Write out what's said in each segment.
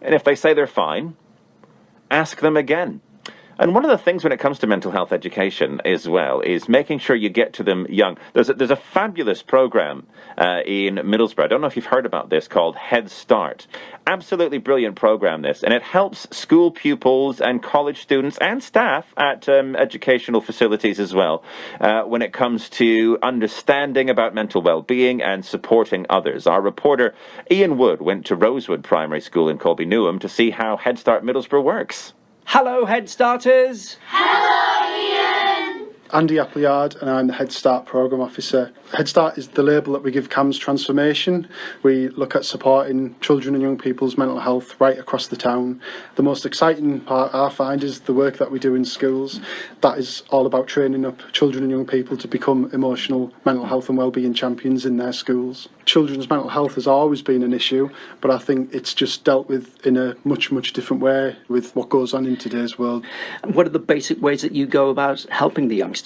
And if they say they're fine, ask them again. And one of the things when it comes to mental health education as well is making sure you get to them young. There's a fabulous program in Middlesbrough. I don't know if you've heard about this, called HeadStart. Absolutely brilliant program, this. And it helps school pupils and college students and staff at educational facilities as well when it comes to understanding about mental well-being and supporting others. Our reporter Ian Wood went to Rosewood Primary School in Colby Newham to see how HeadStart Middlesbrough works. Hello, Head Starters. Hello, Ian. Andy Appleyard, and I'm the HeadStart Programme Officer. HeadStart is the label that we give CAMS Transformation. We look at supporting children and young people's mental health right across the town. The most exciting part I find is the work that we do in schools. That is all about training up children and young people to become emotional, mental health and wellbeing champions in their schools. Children's mental health has always been an issue, but I think it's just dealt with in a much, much different way with what goes on in today's world. And what are the basic ways that you go about helping the youngsters?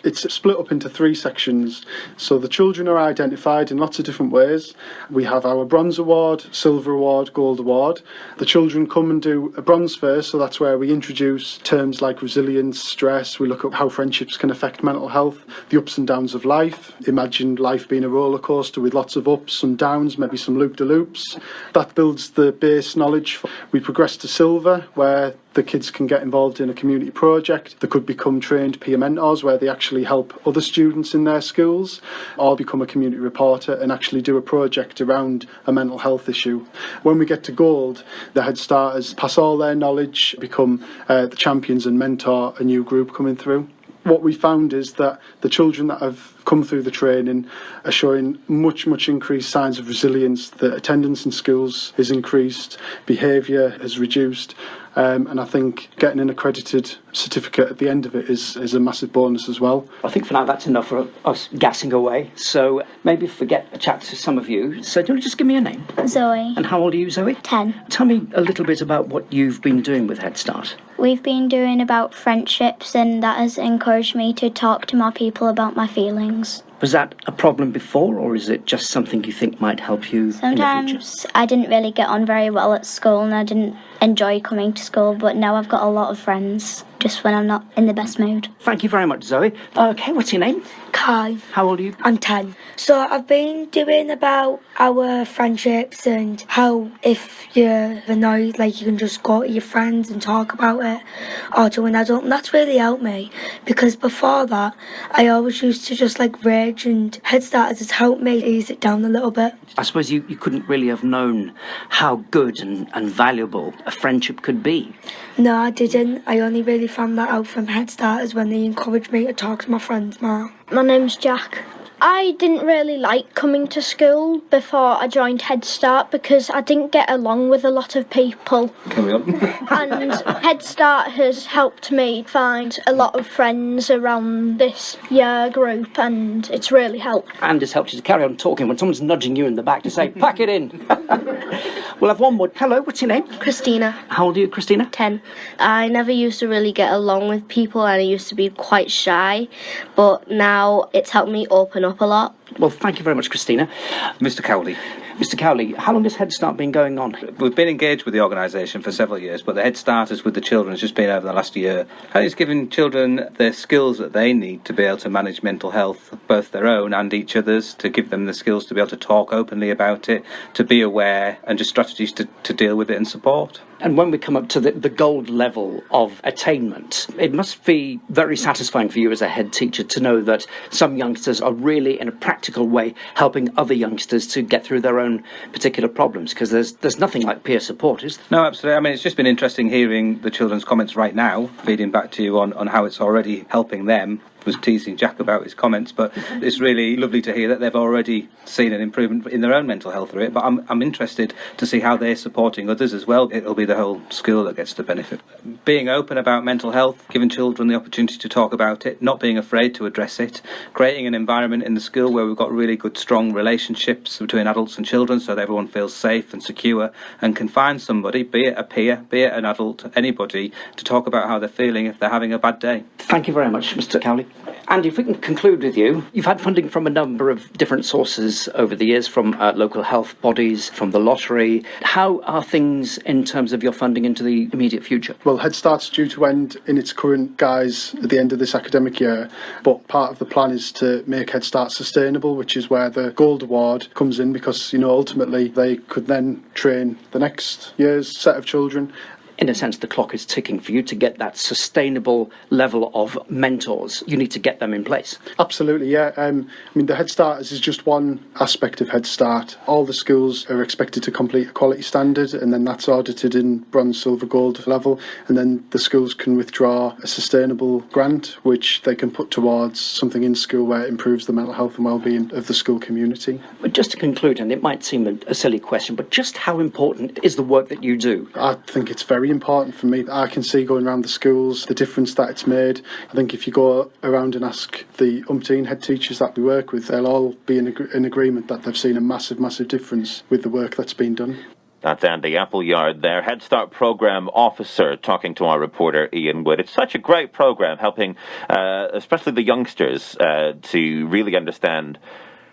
It's split up into 3 sections. So the children are identified in lots of different ways. We have our Bronze Award, Silver Award, Gold Award. The children come and do a Bronze first, so that's where we introduce terms like resilience, stress. We look at how friendships can affect mental health, the ups and downs of life. Imagine life being a roller coaster with lots of ups and downs, maybe some loop-de-loops. That builds the base knowledge. We progress to Silver, where the kids can get involved in a community project. They could become trained peer mentors where they actually help other students in their schools, or become a community reporter and actually do a project around a mental health issue. When we get to Gold, the Head Starters pass all their knowledge, become the champions and mentor a new group coming through. What we found is that the children that have come through the training are showing much increased signs of resilience. The attendance in schools is increased, behaviour has reduced, and I think getting an accredited certificate at the end of it is a massive bonus as well. I think for now that's enough for us gassing away, so maybe forget a chat to some of you. So do you want to just give me a name? Zoe. And how old are you, Zoe? 10. Tell me a little bit about what you've been doing with Head Start. We've been doing about friendships, and that has encouraged me to talk to more people about my feelings. Was that a problem before, or is it just something you think might help you in the future? Sometimes I didn't really get on very well at school, and I didn't enjoy coming to school, but now I've got a lot of friends just when I'm not in the best mood. Thank you very much, Zoe. Okay, what's your name? Kai. How old are you? I'm 10. So I've been doing about our friendships and how if you're annoyed, like you can just go to your friends and talk about it, or to an adult, and that's really helped me, because before that I always used to just like rage, and Head Starters has helped me ease it down a little bit. I suppose you couldn't really have known how good and valuable a friendship could be. No, I didn't. I only really found that out from Head Starters when they encouraged me to talk to my friends more. My name's Jack. I didn't really like coming to school before I joined Head Start because I didn't get along with a lot of people. Carry on. And Head Start has helped me find a lot of friends around this year group, and it's really helped. And it's helped you to carry on talking when someone's nudging you in the back to say, pack it in. We'll have one more. Hello, what's your name? Christina. How old are you, Christina? 10. I never used to really get along with people, and I used to be quite shy, but now it's helped me open up a lot. Well, thank you very much, Christina. Mr. Cowley. Mr. Cowley, how long has Head Start been going on? We've been engaged with the organisation for several years, but the Head Starters with the children has just been over the last year. And it's giving children the skills that they need to be able to manage mental health, both their own and each other's, to give them the skills to be able to talk openly about it, to be aware, and just strategies to deal with it and support. And when we come up to the gold level of attainment, it must be very satisfying for you as a head teacher to know that some youngsters are really, in a practical way, helping other youngsters to get through their own particular problems, because there's nothing like peer support, is there? No, absolutely. I mean, it's just been interesting hearing the children's comments right now, feeding back to you on how it's already helping them. Was teasing Jack about his comments, but it's really lovely to hear that they've already seen an improvement in their own mental health through it. But I'm interested to see how they're supporting others as well. It'll be the whole school that gets the benefit. Being open about mental health, giving children the opportunity to talk about it, not being afraid to address it, creating an environment in the school where we've got really good, strong relationships between adults and children so that everyone feels safe and secure and can find somebody, be it a peer, be it an adult, anybody, to talk about how they're feeling if they're having a bad day. Thank you very much, Mr. Cowley. Andy, if we can conclude with you, you've had funding from a number of different sources over the years, from local health bodies, from the lottery. How are things in terms of your funding into the immediate future? Well, HeadStart's due to end in its current guise at the end of this academic year, but part of the plan is to make HeadStart sustainable, which is where the Gold Award comes in, because, ultimately they could then train the next year's set of children. In a sense, the clock is ticking for you to get that sustainable level of mentors. You need to get them in place. Absolutely, yeah. The Head Starters is just one aspect of Head Start. All the schools are expected to complete a quality standard, and then that's audited in bronze, silver, gold level. And then the schools can withdraw a sustainable grant, which they can put towards something in school where it improves the mental health and well-being of the school community. But just to conclude, and it might seem a silly question, but just how important is the work that you do? I think it's very important for me. I can see going around the schools the difference that it's made. I think if you go around and ask the umpteen head teachers that we work with, they'll all be in agreement that they've seen a massive, massive difference with the work that's been done. That's Andy Appleyard there, Head Start Programme Officer, talking to our reporter Ian Wood. It's such a great programme, helping especially the youngsters to really understand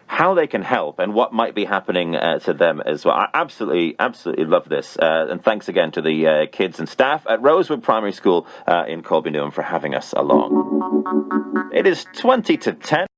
how they can help and what might be happening to them as well. I absolutely love this. And thanks again to the kids and staff at Rosewood Primary School in Colby Newham for having us along. It is 20 to 10.